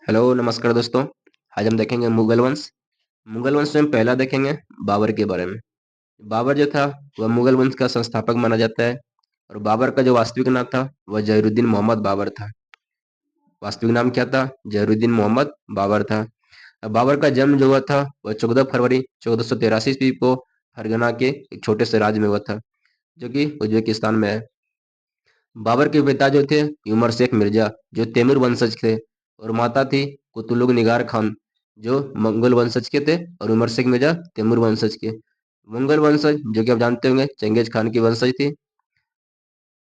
Hello नमस्कार दोस्तों। आज हम देखेंगे मुगल वंश। मुगल वंश में पहला देखेंगे बाबर के बारे में। बाबर जो था वह मुगल वंश का संस्थापक माना जाता है और बाबर का जो वास्तविक नाम था वह जहीरुद्दीन मोहम्मद बाबर था। वास्तविक नाम क्या था? जहीरुद्दीन मोहम्मद बाबर था। अब बाबर का जन्म जो हुआ था वह 14 फरवरी 1483 ईस्वी को फरगना के एक छोटे से राज्य में हुआ था जो कि उज्बेकिस्तान में है। बाबर के पिता जो थे उमर शेख मिर्जा जो तैमूर वंशज थे और माता थी कुतुलुग निगार खान जो मंगोल वंशज के थे और उमर शेख मिर्जा तैमूर वंशज के। मंगोल वंशज जो कि आप जानते होंगे चंगेज खान की वंशज थी।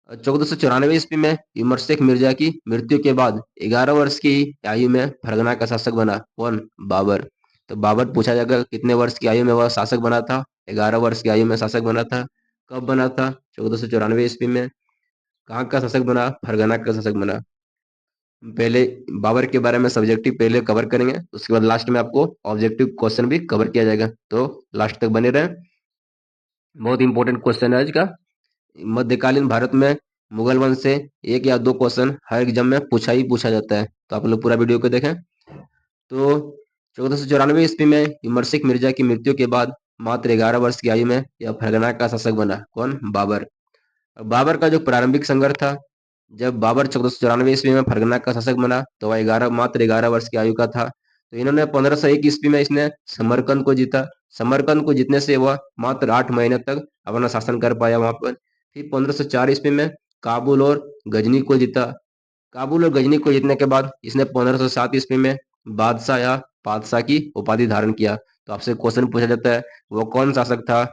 1494 ईस्वी में उमर शेख मिर्जा की मृत्यु के बाद 11 वर्ष की आयु में फरगना का शासक बना कौन? बाबर। तो बाबर पूछा जाएगा कितने वर्ष की आयु में वह शासक बना था? 11 वर्ष की आयु में शासक बना था। कब बना था? 1494 ईस्वी में। कहाँ का शासक बना? फरगना का शासक बना। पहले बाबर के बारे में सब्जेक्टिव पहले कवर करेंगे, उसके बाद लास्ट में आपको ऑब्जेक्टिव क्वेश्चन भी कवर किया जाएगा, तो लास्ट तक बने रहें। बहुत इंपॉर्टेंट क्वेश्चन है आज का। मध्यकालीन भारत में मुगल वंश से एक या दो क्वेश्चन हर एग्जाम में पूछा ही पूछा जाता है, तो आप लोग पूरा वीडियो को देखें। तो 1494 ईस्वी में उमर शेख मिर्जा की मृत्यु के बाद मात्र 11 वर्ष की आयु में यह फरगना का शासक बना कौन? बाबर। बाबर का जो प्रारंभिक संघर्ष था, जब बाबर 1494 ईस्वी में फरगना का शासक बना तो वह मात्र 11 वर्ष की आयु का था। तो इन्होंने 1501 ईस्वी में इसने समरकंद को जीता। समरकंद को जीतने से वह मात्र 8 महीने तक अपना शासन कर पाया वहां पर। फिर 1504 ईस्वी में काबुल और गजनी को जीता। काबुल और गजनी को जीतने के बाद इसने 1507 ईस्वी में बादशाह या पादशाह की उपाधि धारण किया। तो आपसे क्वेश्चन पूछा जाता है वो कौन शासक था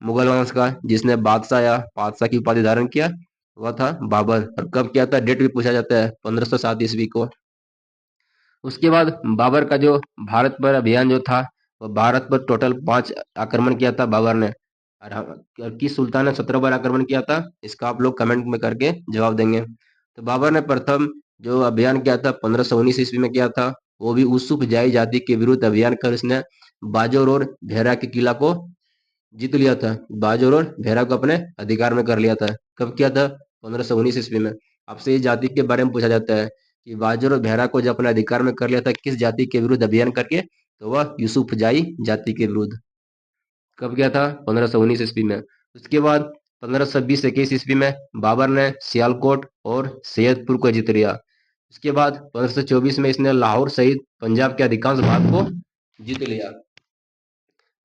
मुगल वंश का जिसने बादशाह या पादशाह की उपाधि धारण किया? वह था बाबर। और कब किया था? डेट भी पूछा जाता है 1507 ईस्वी को। उसके बाद बाबर का जो भारत पर अभियान जो था, वह भारत पर टोटल 5 आक्रमण किया था बाबर ने। और किस सुल्तान ने 17 बार आक्रमण किया था? इसका आप लोग कमेंट में करके जवाब देंगे। तो बाबर ने प्रथम जो अभियान किया था 1519 ईस्वी में किया था, वो भी यूसुफ जाई जाति के विरुद्ध अभियान कर इसने बाजोर और भेरा के किला को जीत लिया था। बाजोर और भेरा को अपने अधिकार में कर लिया था। कब किया था? 1519 ईस्वी में। आपसे इस जाति के बारे में पूछा जाता है कि बाजोर और भेरा को जब अपने अधिकार में कर लिया था किस जाति के विरुद्ध अभियान करके? तो वह यूसुफ जाई जाति के विरुद्ध। कब किया था? 1519 ईस्वी में। उसके बाद 1520-21 ईस्वी में बाबर ने सियालकोट और सैयदपुर को जीत लिया। उसके बाद 1524 में इसने लाहौर सहित पंजाब के अधिकांश भाग को जीत लिया।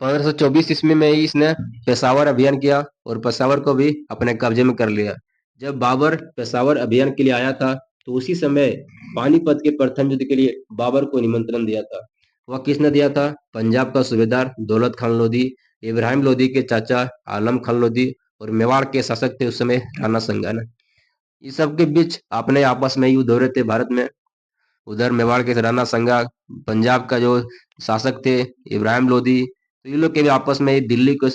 1524 ईस्वी में ही इसने पेशावर अभियान किया और पेशावर को भी अपने कब्जे में कर लिया। जब बाबर पेशावर अभियान के लिए आया था तो उसी समय पानीपत के प्रथम युद्ध के लिए बाबर को निमंत्रण दिया था। वह किसने दिया था? पंजाब का सूबेदार दौलत खान लोधी, इब्राहिम लोधी के चाचा आलम खान लोधी और मेवाड़ के शासक थे उस समय राणा संगा ने। इस सब के बीच अपने आपस में युद्ध हो रहे थे भारत में। उधर मेवाड़ के राणा संगा, पंजाब का जो शासक थे इब्राहिम लोधी, तो ये लोग के भी आपस में दिल्ली को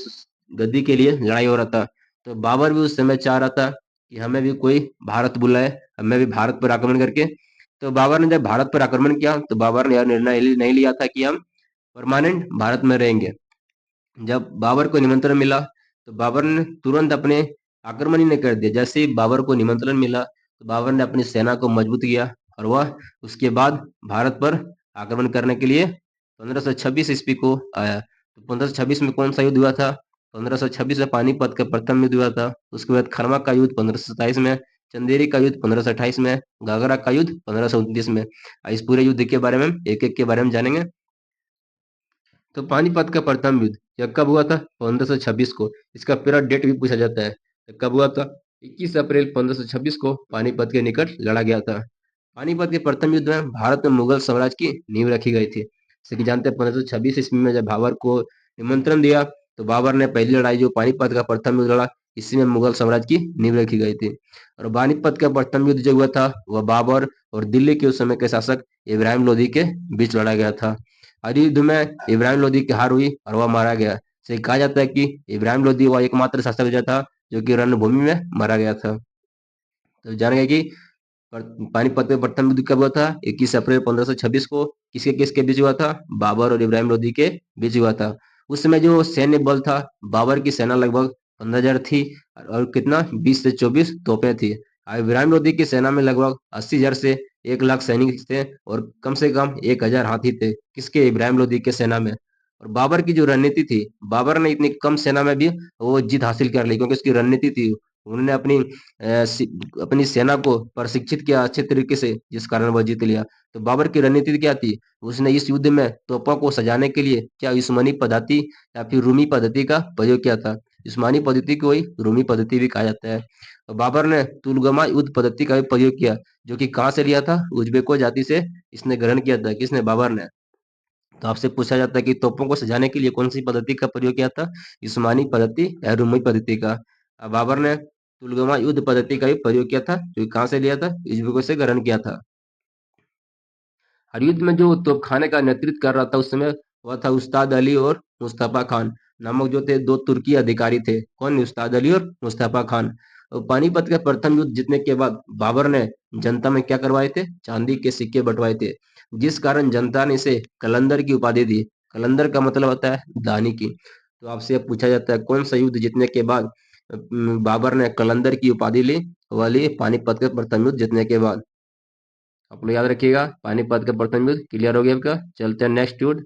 गद्दी के लिए लड़ाई हो रहा था। तो बाबर भी उस समय चाह रहा था कि हमें भी कोई भारत बुलाए, हमें भी भारत पर आक्रमण करके। तो बाबर ने जब भारत पर आक्रमण किया तो बाबर ने यह निर्णय नहीं लिया था कि हम परमानेंट भारत में रहेंगे। जब बाबर को निमंत्रण मिला तो बाबर ने तुरंत अपने आक्रमण ही नहीं कर दिया। जैसे ही बाबर को निमंत्रण मिला तो बाबर ने अपनी सेना को मजबूत किया और वह उसके बाद भारत पर आक्रमण करने के लिए 1526 ईस्वी को आया। तो 1526 में कौन सा युद्ध हुआ था? 1526 में पानीपत का प्रथम युद्ध हुआ था। उसके बाद खरमा का युद्ध 1527 में, चंदेरी का युद्ध 1528 में, घाघरा का युद्ध 1529 में। इस पूरे युद्ध के बारे में एक एक के बारे में जानेंगे। तो पानीपत का प्रथम युद्ध यह कब हुआ था? 1526 को। इसका पूरा डेट भी पूछा जाता है। तो कब हुआ था? 21 अप्रैल 1526 को पानीपत के निकट लड़ा गया था। पानीपत के प्रथम युद्ध में भारत में मुगल साम्राज्य की नींव रखी गई थी। जैसे कि जानते हैं 1526 ईस्वी में जब बाबर को निमंत्रण दिया तो बाबर ने पहली लड़ाई जो पानीपत का प्रथम युद्ध लड़ा, इसी में मुगल साम्राज्य की नींव रखी गई थी। और पानीपत का प्रथम युद्ध जो हुआ था वह बाबर और दिल्ली के उस समय के शासक इब्राहिम लोधी के बीच लड़ा गया था। और युद्ध में इब्राहिम लोधी की हार हुई और वह मारा गया। से कहा जाता है कि इब्राहिम लोधी वह एकमात्र शासक जो था जो कि रणभूमि में मारा गया था। तो जान गए कि पानीपत में प्रथम युद्ध कब हुआ था? 21 अप्रैल 1526 को। किसके किसके बीच हुआ था? बाबर और इब्राहिम लोधी के बीच हुआ था। उस समय जो सैन्य बल था, बाबर की सेना लगभग 15,000 थी और कितना 20 से 24 तोपें थी। इब्राहिम लोदी की सेना में लगभग 80,000 से 1 लाख सैनिक थे और कम से कम 1,000 हाथी थे। किसके? इब्राहिम लोदी के सेना में। और बाबर की जो रणनीति थी, बाबर ने इतनी कम सेना में भी वो जीत हासिल कर ली, क्योंकि उसकी रणनीति थी। उन्होंने अपनी सेना को प्रशिक्षित किया अच्छे तरीके से, जिस कारण वह जीत लिया। तो बाबर की रणनीति क्या थी? उसने इस युद्ध में तोपों को सजाने के लिए क्या उस्मानी पद्धति या फिर रूमी पद्धति का प्रयोग किया था। उस्मानी पद्धति को ही रूमी पद्धति भी कहा जाता है। तो बाबर ने तुलगमा युद्ध पद्धति का भी प्रयोग किया, जो कि कहाँ से लिया था? उज्बेको जाति से इसने ग्रहण किया था। किसने? बाबर ने। तो आपसे पूछा जाता है कि तोपों को सजाने के लिए कौन सी पद्धति का प्रयोग किया था? उस्मानी पद्धति या रूमी पद्धति का। बाबर ने तुलगमा युद्ध पद्धति का भी प्रयोग किया था, जो कि कहाँ से लिया था? उज्बेको से ग्रहण किया था। हर युद्ध में जो तोपखाने का नेतृत्व कर रहा था उस समय, वह था उस्ताद अली और मुस्तफा खान नामक जो थे दो तुर्की अधिकारी थे। कौन? उस्ताद अली और मुस्तफा खान। और पानीपत का प्रथम युद्ध जीतने के बाद बाबर ने जनता में क्या करवाए थे? चांदी के सिक्के बंटवाए थे, जिस कारण जनता ने इसे कलंदर की उपाधि दी। कलंदर का मतलब होता है दानी की। तो आपसे अब पूछा जाता है कौन सा युद्ध जीतने के बाद बाबर ने कलंदर की उपाधि ली? वह ली पानीपत के प्रथम युद्ध जीतने के बाद। आप लोग याद रखिएगा, पानीपत का प्रथम युद्ध क्लियर हो गया आपका। चलते हैं नेक्स्ट युद्ध,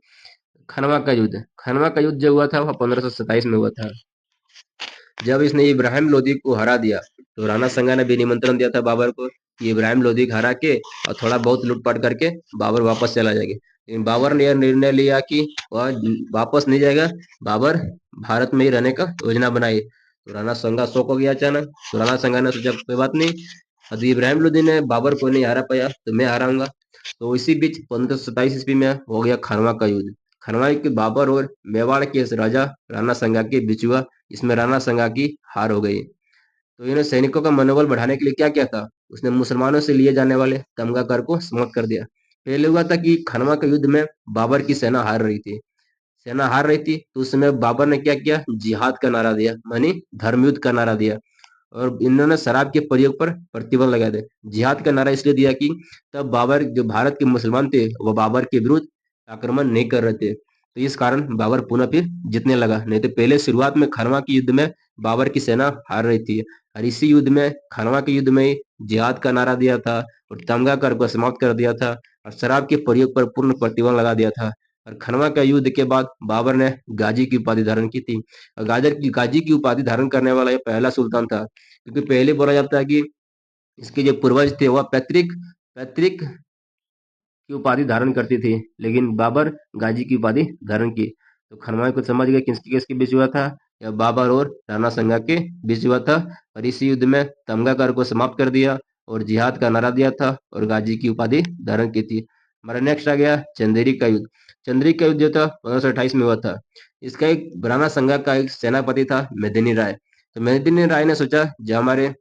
खनवा का युद्ध। खनवा का युद्ध जो हुआ था वह 1527 में हुआ था। जब इसने इब्राहिम लोदी को हरा दिया, तो राणा संगा ने भी निमंत्रण दिया था बाबर को कि इब्राहिम लोदी को हरा के और थोड़ा बहुत लूटपाट करके बाबर वापस चला जाएगा। लेकिन बाबर ने यह निर्णय लिया कि वह वापस नहीं जाएगा, बाबर भारत में ही रहने का योजना बनाई। तो राणा संगा शौक हो गया अचानक। तो राणा संगा ने सोचा कोई बात नहीं, यदि इब्राहिम लोदी ने बाबर को नहीं हरा पाया तो मैं हराऊंगा। तो इसी बीच 1527 ईस्वी में हो गया खनवा का युद्ध। खनवा के बाबर और मेवाड़ के राजा राणा संगा के बीच हुआ। इसमें राणा संगा की हार हो गई। तो इन्होंने सैनिकों का मनोबल बढ़ाने के लिए क्या किया था? उसने मुसलमानों से लिए जाने वाले तमगा कर को समाप्त कर दिया। पहले हुआ था कि खनवा के युद्ध में बाबर की सेना हार रही थी। सेना हार रही थी तो उस समय बाबर ने क्या किया? जिहाद का नारा दिया, मानी धर्म युद्ध का नारा दिया। और इन्होंने शराब के प्रयोग पर प्रतिबंध लगा दिया। जिहाद का नारा इसलिए दिया कि तब बाबर, जो भारत के मुसलमान थे, वो बाबर के विरुद्ध आक्रमण नहीं कर रहे थे। तो इस कारण बाबर पुनः फिर जीतने लगा। नहीं तो पहले शुरुआत में खनवा के युद्ध में बाबर की सेना हार रही थी, और इसी युद्ध में, खनवा के युद्ध में ही जिहाद का नारा दिया था और तमगा कर को समाप्त कर दिया था और शराब के प्रयोग पर पूर्ण प्रतिबंध लगा दिया था। और खनवा के युद्ध के बाद बाबर ने गाजी की उपाधि धारण की थी। और गाजी की उपाधि धारण करने वाला ये पहला सुल्तान था, क्योंकि पहले बोला जाता है कि इसके जो पूर्वज थे वह पैतृक पैतृक की उपाधि धारण करती थी, लेकिन बाबर गाजी की उपाधि धारण की। तो खनवा को समझ गए किसके किसके बीच हुआ था? यह बाबर और राणा संगा के बीच हुआ था। और इसी युद्ध में तमगाकर को समाप्त कर दिया और जिहाद का नारा दिया था और गाजी की उपाधि धारण की थी। हमारा नेक्स्ट आ गया चंदेरी का युद्ध। चंदेरी का युद्ध जो था 1528 में हुआ था। इसका एक राणा संगा का एक सेनापति था मेदिनी राय। तो मेदिनी राय ने सोचा, जो हमारे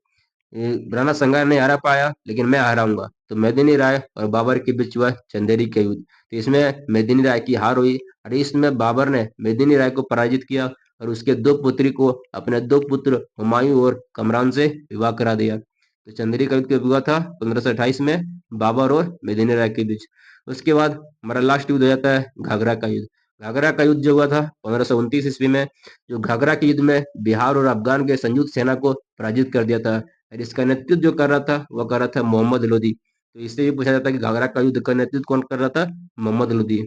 राणा संगा नहीं हरा पाया, लेकिन मैं हराऊंगा। तो मेदिनी राय और बाबर के बीच हुआ चंदेरी का युद्ध। तो इसमें मेदिनी राय की हार हुई और इसमें बाबर ने मेदिनी राय को पराजित किया और उसके दो पुत्री को, अपने दो पुत्र हुमायूं और कमरान से विवाह करा दिया। तो चंदेरी का युद्ध कब हुआ था? 1528 में, बाबर और मेदिनी राय के बीच। उसके बाद हमारा लास्ट युद्ध हो जाता है घाघरा का युद्ध। घाघरा का युद्ध जो हुआ था 1529 ईस्वी में, जो घाघरा के युद्ध में बिहार और अफगान के संयुक्त सेना को पराजित कर दिया था। और इसका नेतृत्व जो कर रहा था वह कर रहा था मोहम्मद लोदी। तो इससे भी पूछा जाता है कि घाघरा का युद्ध का नेतृत्व कौन कर रहा था? मोहम्मद लोदी।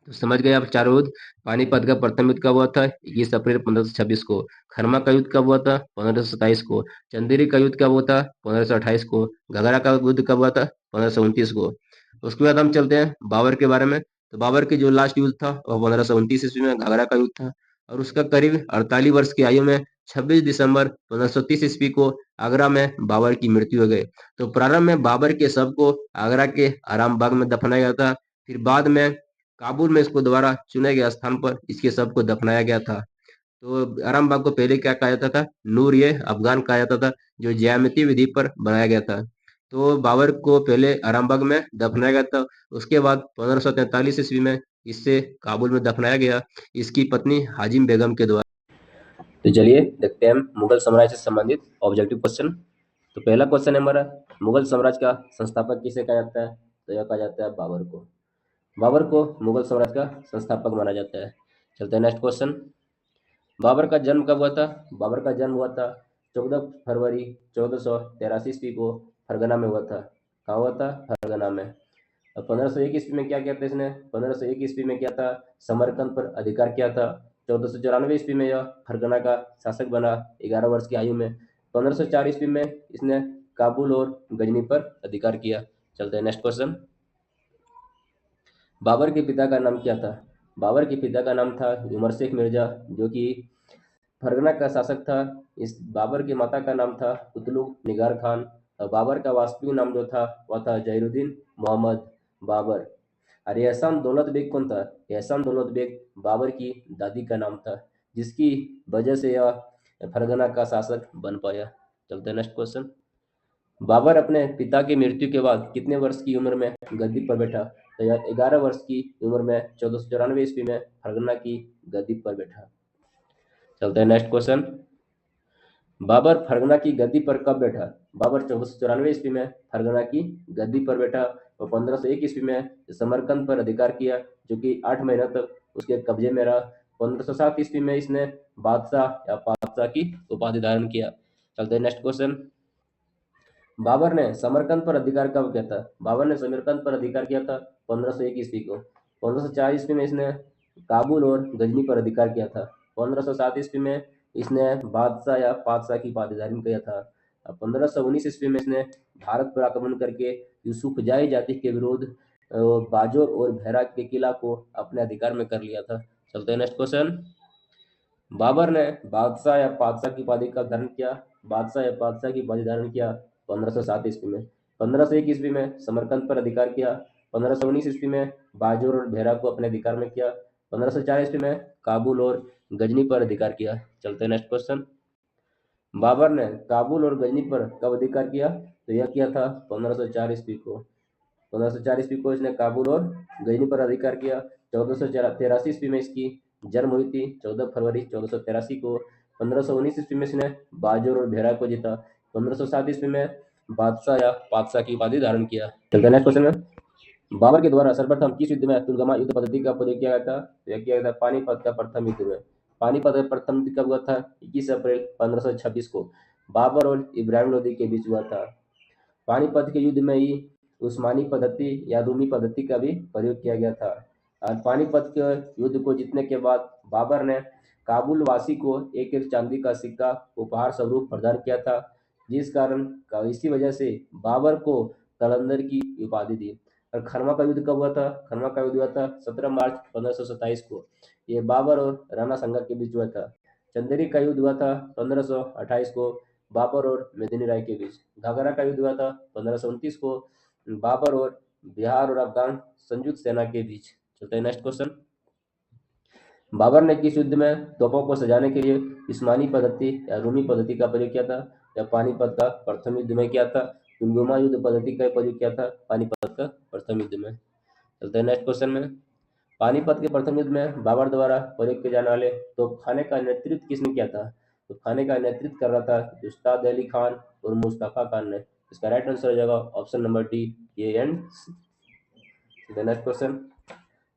तो समझ गए आप चारों युद्ध। पानीपत का प्रथम युद्ध कब हुआ था? 21 अप्रैल 1526 को। खरमा का युद्ध कब हुआ था? 1527 को। चंदेरी का युद्ध कब हुआ था? 1528 को। घाघरा का युद्ध कब हुआ था? 1529 को। उसके बाद हम चलते हैं बाबर के बारे में। तो बाबर की जो लास्ट युद्ध था वह 1529 ईस्वी में घाघरा का युद्ध था। और उसका करीब 48 वर्ष की आयु में 26 दिसंबर 1530 ईस्वी को आगरा में बाबर की मृत्यु हो गई। तो प्रारंभ में बाबर के शव को आगरा के आराम बाग में दफनाया गया था। फिर बाद में काबुल में इसको दोबारा चुने गए स्थान पर इसके शव को दफनाया गया था। तो आरामबाग को पहले क्या कहा जाता था? नूर ये अफगान कहा जाता था, जो ज्यामिति विधि पर बनाया गया था। तो बाबर को पहले आरामबाग में दफनाया गया था। उसके बाद 1543 ईस्वी में इसे काबुल में दफनाया गया, इसकी पत्नी हाजिम बेगम के द्वारा। तो चलिए देखते हैं मुगल साम्राज्य से संबंधित ऑब्जेक्टिव क्वेश्चन। तो पहला क्वेश्चन है हमारा, मुगल साम्राज्य का संस्थापक किसे कहा जाता है? तो यह कहा जाता है बाबर को। बाबर को मुगल साम्राज्य का संस्थापक माना जाता है। चलते हैं नेक्स्ट क्वेश्चन। बाबर का जन्म कब हुआ था? बाबर का जन्म हुआ था 14 फरवरी 1483 को फरगना में हुआ था। कहाँ हुआ था? फरगना में। और 1501 ईस्वी में क्या किया था इसने? 1501 ईस्वी में क्या था? समरकंद पर अधिकार किया था। 1494 ईस्वी में यह फरगना का शासक बना 11 वर्ष की आयु में। 1504 ईस्वी में इसने काबुल और गजनी पर अधिकार किया। चलते हैं नेक्स्ट क्वेश्चन। बाबर के पिता का नाम क्या था? बाबर के पिता का नाम था उमर शेख मिर्जा, जो कि फरगना का शासक था। इस बाबर की माता का नाम था कुतलुग निगार खान। और बाबर का वास्तविक नाम जो था वह था जहीरुद्दीन मोहम्मद बाबर। और एहसान दौलत बेग कौन था? एहसान दौलत बेग बाबर की दादी का नाम था, जिसकी वजह से यह फरगना का शासक बन पाया। चलते हैं नेक्स्ट क्वेश्चन। बाबर अपने पिता की मृत्यु के बाद कितने वर्ष की उम्र में गद्दी पर बैठा? तो यह 11 वर्ष की उम्र में 1494 ईस्वी में फरगना की गद्दी पर बैठा। चलते हैं नेक्स्ट क्वेश्चन। बाबर फरगना की गद्दी पर कब बैठा? बाबर 1494 ईस्वी में फरगना की गद्दी पर बैठा और 1501 ईस्वी में समरकंद पर अधिकार किया, जो कि 8 महीना तक उसके कब्जे में रहा। 1507 ईस्वी में इसने बादशाह या पातशाह की उपाधि धारण किया। चलते हैं नेक्स्ट क्वेश्चन। बाबर ने समरकंद पर अधिकार कब किया था? बाबर ने समरकंद पर अधिकार किया था 1501 ईस्वी को। 1504 ईस्वी में इसने काबुल और गजनी पर अधिकार किया था। 1507 ईस्वी में इसने बादशाह या पातशाह की उपाधि धारण किया था। 1519 ईस्वी में इसने भारत पर आक्रमण करके यूसुफजाई जाति के विरुद्ध बाजोर और भैरा के किला को अपने अधिकार में कर लिया था। चलते हैं नेक्स्ट क्वेश्चन। बाबर ने बादशाह या पातशाह की उपाधि का धारण किया। बादशाह या पातशाह की उपाधि धारण किया 1507 ईस्वी में। 1501 ईस्वी में समरकंद पर अधिकार किया। 1519 ईस्वी में बाजोर और भेरा को अपने अधिकार में किया। 1504 ईस्वी में काबुल और गजनी पर अधिकार किया। चलते हैं नेक्स्ट क्वेश्चन। बाबर ने काबुल और गजनी पर कब अधिकार किया? तो यह किया था 1504 ईस्वी को। 1504 ईस्वी को इसने काबुल और गजनी पर अधिकार किया। 1483 ईस्वी में इसकी जन्म हुई थी 14 फरवरी 1483 को। 1519 ईस्वी में इसने बाजोर और भेरा को जीता। 1507 ईस्वी में बादशाह या पातशाह की उपाधि धारण किया। चलते हैं नेक्स्ट क्वेश्चन में। बाबर के द्वारा सर्वप्रथम किस युद्ध में तुलगमा युद्ध पद्धति का प्रयोग किया गया था? तो यह किया गया था पानीपत का प्रथम युद्ध में। पानीपत का प्रथम युद्ध कब हुआ था? 21 अप्रैल 1526 को बाबर और इब्राहिम लोदी के बीच हुआ था। पानीपत के युद्ध में ही उस्मानी पद्धति या रूमी पद्धति का भी प्रयोग किया गया था। और पानीपत के युद्ध को जीतने के बाद बाबर ने काबुल वासी को एक एक चांदी का सिक्का उपहार स्वरूप प्रदान किया था, जिस कारण इसी वजह से बाबर को कलंदर की उपाधि दी। और खरमा का युद्ध कब हुआ था? खरमा का युद्ध हुआ था 17 मार्च 1527 को। ये बाबर और राणा संगा के बीच हुआ था। चंदेरी का युद्ध हुआ था 1528 को बाबर और मेदिनी राय के बीच। घाघरा का युद्ध हुआ था 1529 को बाबर और बिहार और अफगान संयुक्त सेना के बीच। चलते हैं नेक्स्ट क्वेश्चन। बाबर ने किस युद्ध में तोपों को सजाने के लिए उस्मानी पद्धति या रूमी पद्धति का प्रयोग किया था? या पानीपत का प्रथम युद्ध में किया था। तुलगमा युद्ध पद्धति का प्रयोग किया था पानीपत का प्रथम युद्ध में। चलते हैं नेक्स्ट क्वेश्चन में। पानीपत के प्रथम युद्ध में बाबर द्वारा प्रयोग किए जाने वाले तोपखाने का नेतृत्व किसने किया था? तोपखाने का नेतृत्व कर रहा था उस्ताद अली खान और मुस्तफा खान ने। इसका राइट आंसर हो जाएगा option number D, A and C. Next question.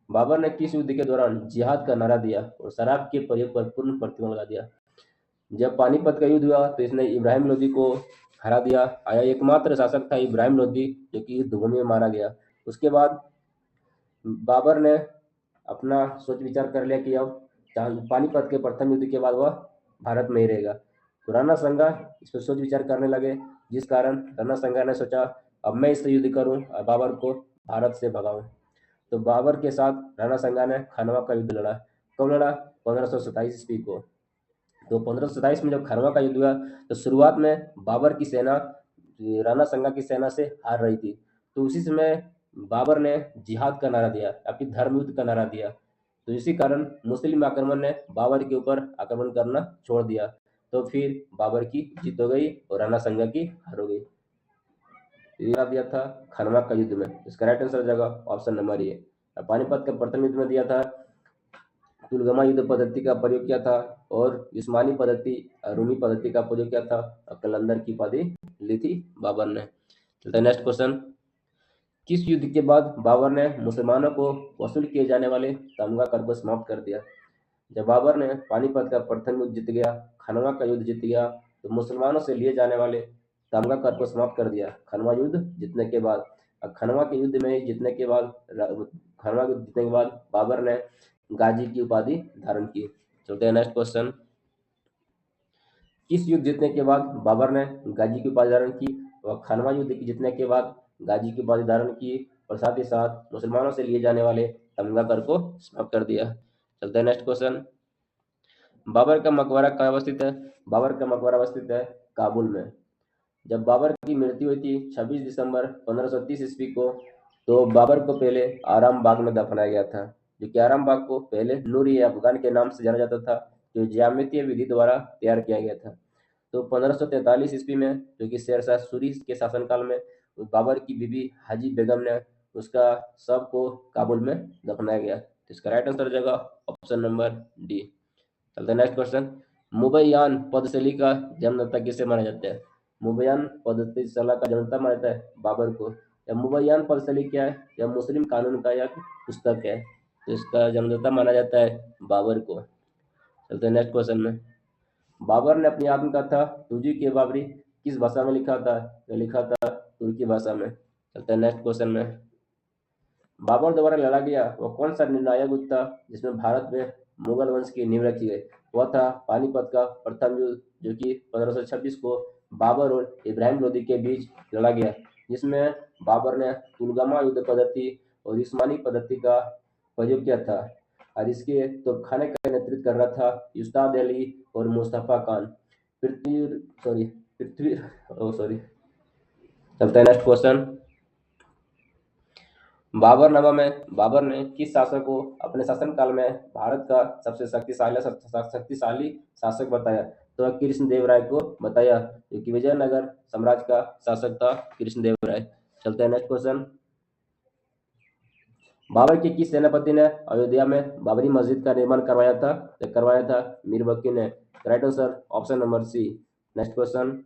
Babur ने किस युद्ध के दौरान जिहाद का नारा दिया और शराब के प्रयोग पर पूर्ण प्रतिबंध लगा दिया? जब पानीपत का युद्ध हुआ तो इसने इब्राहिम लोदी को हरा दिया। आया एकमात्र शासक था इब्राहिम लोदी, जो कि युद्ध भूमि में मारा गया। उसके बाद बाबर ने अपना सोच विचार कर लिया कि अब पानीपत के प्रथम युद्ध के बाद वह भारत में ही रहेगा। तो राणा संगा इस पर सोच विचार करने लगे, जिस कारण राणा संगा ने सोचा अब मैं इससे युद्ध करूं और बाबर को भारत से भगाऊं। तो बाबर के साथ राणा संगा ने खानवा का युद्ध लड़ा। कब लड़ा? 1527 ईस्वी को। तो 1527 में जब खानवा का युद्ध हुआ तो शुरुआत में बाबर की सेना राणा संगा की सेना से हार रही थी। तो उसी समय बाबर ने जिहाद का नारा दिया, अपनी धर्म युद्ध का नारा दिया। तो इसी कारण मुस्लिम आक्रमण ने बाबर के ऊपर आक्रमण करना छोड़ दिया। तो फिर बाबर की जीत हो गई और राणा संगा की हार हो गई। ये दिया था खानवा का युद्ध में। इसका राइट आंसर हो जाएगा ऑप्शन नंबर ए। पानीपत के प्रथम युद्ध में दिया था तुलगमा युद्ध पद्धति का प्रयोग किया था और उस्मानी पद्धति रूमी पद्धति का प्रयोग किया था। कलंदर की उपाधि ली थी बाबर ने। चलते हैं नेक्स्ट क्वेश्चन। किस युद्ध के बाद बाबर ने मुसलमानों को वसूल किए जाने वाले तमगा कर को समाप्त कर दिया? जब बाबर ने पानीपत का प्रथम युद्ध जीत गया, खानवा का युद्ध जीत गया तो मुसलमानों से लिए जाने वाले तमगा कर को समाप्त कर दिया खनवा युद्ध जीतने के बाद। खनवा के युद्ध में जीतने के बाद खनवा के जीतने के बाद बाबर ने गाजी की उपाधि धारण की। चलते हैं नेक्स्ट क्वेश्चन। किस युद्ध जीतने के बाद बाबर ने गाजी की उपाधि धारण की? वह खनवा युद्ध की जीतने के बाद गाजी की उपाधि धारण की और साथ ही साथ मुसलमानों से लिए जाने वाले तमगा कर को समाप्त कर दिया। चलते हैं नेक्स्ट क्वेश्चन। बाबर का मकबरा कहाँ अवस्थित है? बाबर का मकबरा अवस्थित है काबुल में। जब बाबर की मृत्यु हुई थी 26 दिसंबर 1530 ईस्वी को, तो बाबर को पहले आराम बाग में दफनाया गया था, जो कि आराम बाग को पहले नूर-ए अफगान के नाम से जाना जाता था, जो ज्यामितीय विधि द्वारा तैयार किया गया था। तो 1543 ईस्वी में, जो कि शेरशाह सूरी के शासनकाल में, बाबर की बीबी हाजी बेगम ने उसका शव को काबुल में दफनाया गया। तो इसका राइट आंसर हो जाएगा ऑप्शन नंबर डी। चलते हैं नेक्स्ट क्वेश्चन। मुबैयान पदशैली का जन्मदाता किसे माना जाता है? मुबैयान पदशैली का जन्मदाता माना जाता है बाबर को। या मुबैयान पदशैली क्या है? यह मुस्लिम कानून का एक पुस्तक है, तो इसका जन्मदाता माना जाता है बाबर को। चलते हैं नेक्स्ट क्वेश्चन में। बाबर ने अपनी आत्मकथा तुझी के बाबरी किस भाषा में लिखा था? यह लिखा था तुर्की भाषा में। चलते हैं नेक्स्ट क्वेश्चन में। बाबर द्वारा लड़ा गया वह कौन सा निर्णायक युद्ध था जिसमें भारत में मुगल वंश की नींव रखी गई? वह था पानीपत का प्रथम युद्ध, जो कि 1526 को बाबर और इब्राहिम लोदी के बीच लड़ा गया, जिसमें बाबर ने तुलगमा युद्ध पद्धति और उस्मानी पद्धति का प्रयोग किया था, और इसके तोपखाने का नेतृत्व कर रहा था उस्ताद अली और मुस्तफा खान। पृथ्वी सॉरी। चलते हैं नेक्स्ट क्वेश्चन। बाबरनामा में बाबर ने किस शासक को अपने शासनकाल में भारत का सबसे शक्तिशाली शासक बताया? तो कृष्णदेव राय को बताया, जो कि विजयनगर साम्राज्य का शासक था कृष्णदेव राय। चलते हैं नेक्स्ट क्वेश्चन। बाबर के किस सेनापति ने अयोध्या में बाबरी मस्जिद का निर्माण करवाया था? तो करवाया था मीर बख्शी ने। Right answer option number C. Next question.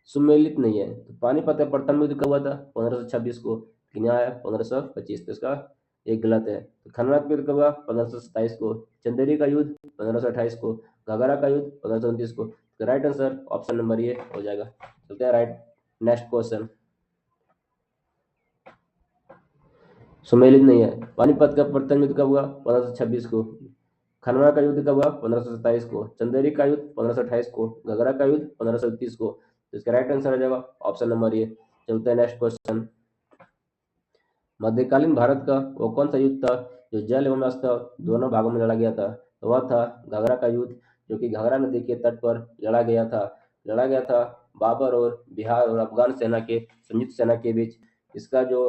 सुमेलित नहीं है, तो पानीपत का प्रथम युद्ध कब हुआ था? 1526 को। यहाँ है 1525, तो इसका एक गलत है। तो खनवा का युद्ध कब हुआ? 1527 को। चंदेरी का युद्ध 1528 को। घाघरा का युद्ध 1529 को। तो राइट आंसर ऑप्शन नंबर ए हो जाएगा। चलते हैं राइट नेक्स्ट क्वेश्चन। सुमेलित नहीं है। पानीपत का प्रथम युद्ध कब हुआ? 1526 को। खनवा का युद्ध कब हुआ? 1527 को। चंदेरी का युद्ध 1528 को। घाघरा का युद्ध 1529 को। तो इसका राइट आंसर हो जाएगा ऑप्शन नंबर ए। चलते हैं नेक्स्ट क्वेश्चन। मध्यकालीन भारत का वो कौन सा युद्ध था जो जल एवं अस्त्र दोनों भागों में लड़ा गया था? तो वह था घाघरा का युद्ध, जो कि घाघरा नदी के तट पर लड़ा गया था बाबर और बिहार और अफगान सेना के संयुक्त सेना के बीच। इसका जो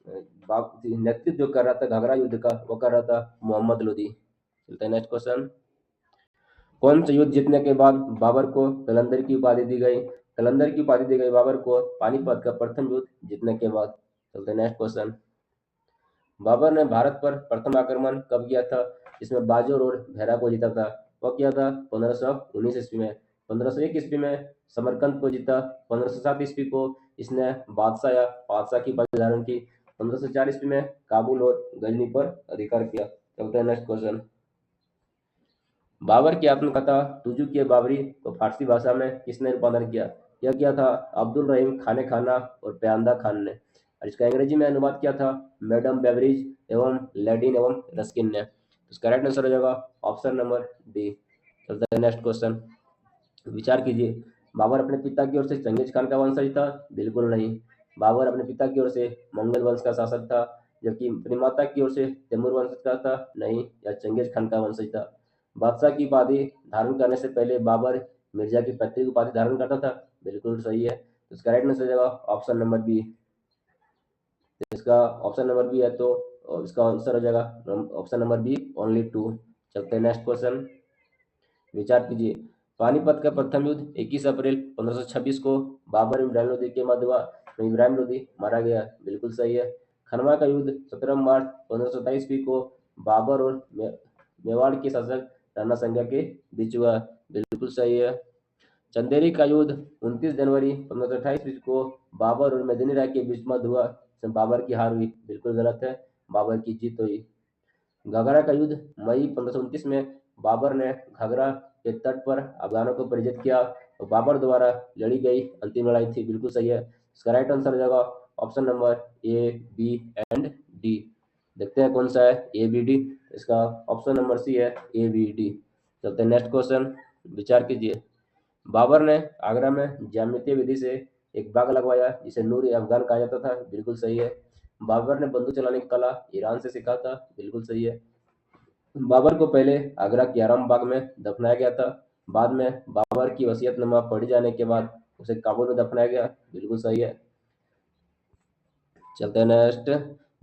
नेतृत्व जो कर रहा था घाघरा युद्ध का, वो कर रहा था मोहम्मद लोदी। चलते हैं नेक्स्ट क्वेश्चन। कौन से युद्ध जीतने के बाद बाबर को कलंदर की उपाधि दी गई? कलंदर की उपाधि दी गई बाबर को पानीपत का प्रथम युद्ध जीतने के बाद। चलते हैं नेक्स्ट क्वेश्चन। बाबर ने भारत पर प्रथम आक्रमण कब किया था इसमें बाजोर और भेरा को जीता था? वह किया था 1519 ईस्वी में। 1501 ईस्वी में समरकंद को जीता। 1507 ईस्वी को इसने बादशाह या पादशाह की पदवी धारण की। 1504 ईस्वी में काबुल और गजनी पर अधिकार किया। चलते हैं नेक्स्ट क्वेश्चन। बाबर की आत्मकथा तुजू के बाबरी को फारसी भाषा में किसने रूपांतरण किया? यह किया था अब्दुल रहीम खाने खाना और प्यांदा खान ने, और इसका अंग्रेजी में अनुवाद किया था मैडम बेवरेज एवं लेडिन एवं रस्किन ने। इसका राइट आंसर हो जाएगा ऑप्शन नंबर डी। चलते हैं नेक्स्ट क्वेश्चन। विचार कीजिए, बाबर अपने पिता की ओर से चंगेज खान का वंशज था? बिल्कुल नहीं। बाबर अपने पिता की ओर से मंगल वंश का शासक था, जबकि अपनी माता की ओर से तैमूर वंश का था। नहीं, यह चंगेज खान का वंशज था। बादशाह की उपाधि धारण करने से पहले बाबर मिर्जा की पैतृक उपाधि धारण करता था? बिल्कुल सही है। तो इसका राइट आंसर हो जाएगा ऑप्शन नंबर बी। इसका ऑप्शन नंबर बी है, तो इसका आंसर हो जाएगा ऑप्शन नंबर बी ओनली 2। चलते हैं नेक्स्ट क्वेश्चन। विचार कीजिए, पानीपत का प्रथम युद्ध 21 अप्रैल 1526 को बाबर इब्राहिम लोदी के मध्य हुआ, तो इब्राहिम लोदी मारा गया। बिल्कुल सही है। खनवा का युद्ध 17 मार्च 1527 ईस्वी को बाबर और मेवाड़ के शासक राणा संगा के बीच हुआ। बिल्कुल सही है। चंदेरी का युद्ध 29 जनवरी 1528 ईस्वी को बाबर और मेदिनी राय के बीच मध्य हुआ, इसमें बाबर की हार हुई। बिल्कुल गलत है, बाबर की जीत हुई। घाघरा का युद्ध मई 1529 में बाबर ने घाघरा के तट पर अफगानों को पराजित किया और बाबर द्वारा लड़ी गई अंतिम लड़ाई थी। बिल्कुल सही है। इसका राइट आंसर हो जाएगा option number A, B and D. देखते हैं कौन सा है, ए, बी, डी। इसका ऑप्शन नंबर सी है, ए, बी, डी। चलते हैं नेक्स्ट क्वेश्चन, विचार कीजिए। बाबर ने आगरा में ज्यामितीय विधि से एक बाग लगवाया जिसे नूर ए अफगान कहा जाता था। बिल्कुल सही है। बाबर ने बंदूक चलाने की कला ईरान से सीखा था। बिल्कुल सही है। बाबर को पहले आगरा के आराम बाग में दफनाया गया था। बाद में बाबर की वसीयतनामा पढ़ी जाने के बाद उसे काबुल में दफनाया गया। बिल्कुल सही है। चलते हैं नेक्स्ट।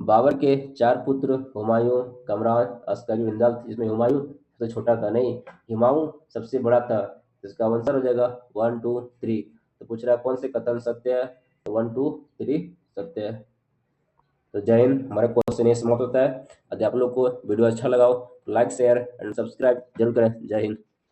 बाबर के चार पुत्र हुमायूं, कमरान, अस्करी, बिंदाल थे, जिसमें हुमायूं सबसे छोटा था। नहीं, हुमायूं सबसे बड़ा था। इसका आंसर हो जाएगा 1, 2, 3। तो पूछ रहा है कौन से कथन सत्य है, तो 1, 2, 3 सत्य है। तो जय हिंद। हमारा क्वेश्चन ये समाप्त होता है। यदि आप लोग को वीडियो अच्छा लगा हो तो लाइक, शेयर एंड सब्सक्राइब जरूर करें। जय हिंद।